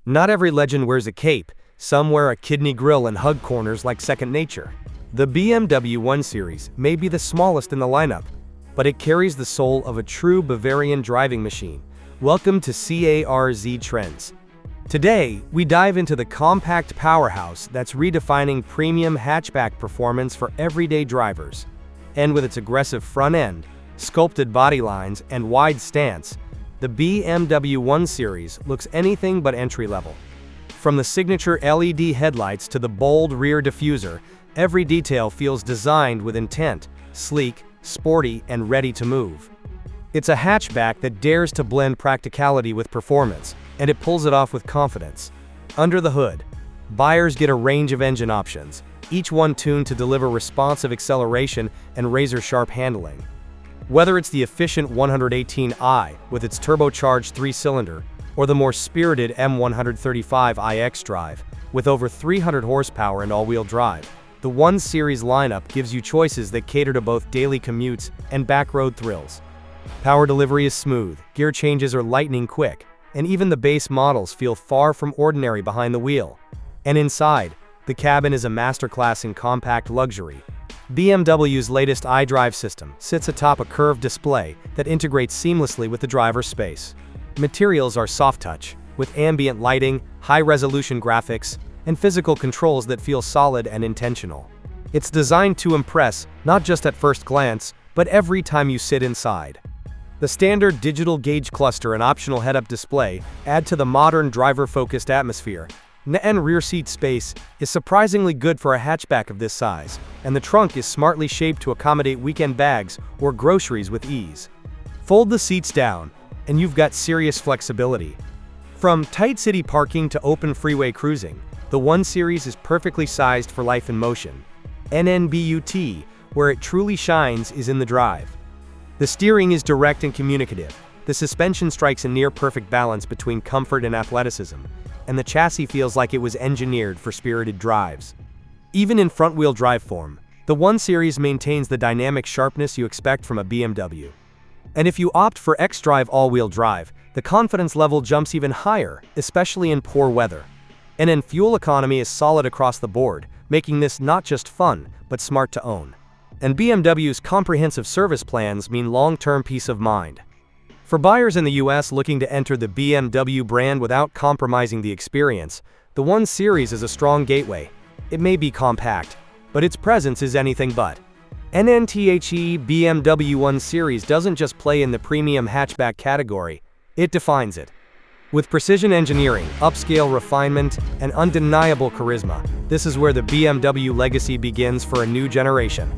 Not every legend wears a cape, some wear a kidney grill and hug corners like second nature. The BMW 1 Series may be the smallest in the lineup, but it carries the soul of a true Bavarian driving machine. Welcome to CARZ Trends. Today, we dive into the compact powerhouse that's redefining premium hatchback performance for everyday drivers. And with its aggressive front end, sculpted body lines, and wide stance, the BMW 1 Series looks anything but entry-level. From the signature LED headlights to the bold rear diffuser, every detail feels designed with intent, sleek, sporty, and ready to move. It's a hatchback that dares to blend practicality with performance, and it pulls it off with confidence. Under the hood, buyers get a range of engine options, each one tuned to deliver responsive acceleration and razor-sharp handling. Whether it's the efficient 118i with its turbocharged 3-cylinder, or the more spirited M135i xDrive with over 300 horsepower and all-wheel drive, the 1 Series lineup gives you choices that cater to both daily commutes and backroad thrills. Power delivery is smooth, gear changes are lightning quick, and even the base models feel far from ordinary behind the wheel. And inside, the cabin is a masterclass in compact luxury. BMW's latest iDrive system sits atop a curved display that integrates seamlessly with the driver's space. Materials are soft touch, with ambient lighting, high-resolution graphics, and physical controls that feel solid and intentional. It's designed to impress, not just at first glance, but every time you sit inside. The standard digital gauge cluster and optional head-up display add to the modern driver-focused atmosphere. And rear seat space is surprisingly good for a hatchback of this size, and the trunk is smartly shaped to accommodate weekend bags or groceries with ease. Fold the seats down, and you've got serious flexibility. From tight city parking to open freeway cruising, the 1 Series is perfectly sized for life in motion. NNBUT, where it truly shines, is in the drive. The steering is direct and communicative. The suspension strikes a near-perfect balance between comfort and athleticism, and the chassis feels like it was engineered for spirited drives. Even in front-wheel drive form, the 1 Series maintains the dynamic sharpness you expect from a BMW. And if you opt for xDrive all-wheel drive, the confidence level jumps even higher, especially in poor weather. And then fuel economy is solid across the board, making this not just fun, but smart to own. And BMW's comprehensive service plans mean long-term peace of mind. For buyers in the US looking to enter the BMW brand without compromising the experience, the 1 Series is a strong gateway. It may be compact, but its presence is anything but. NNTHE BMW 1 Series doesn't just play in the premium hatchback category, it defines it. With precision engineering, upscale refinement, and undeniable charisma, this is where the BMW legacy begins for a new generation.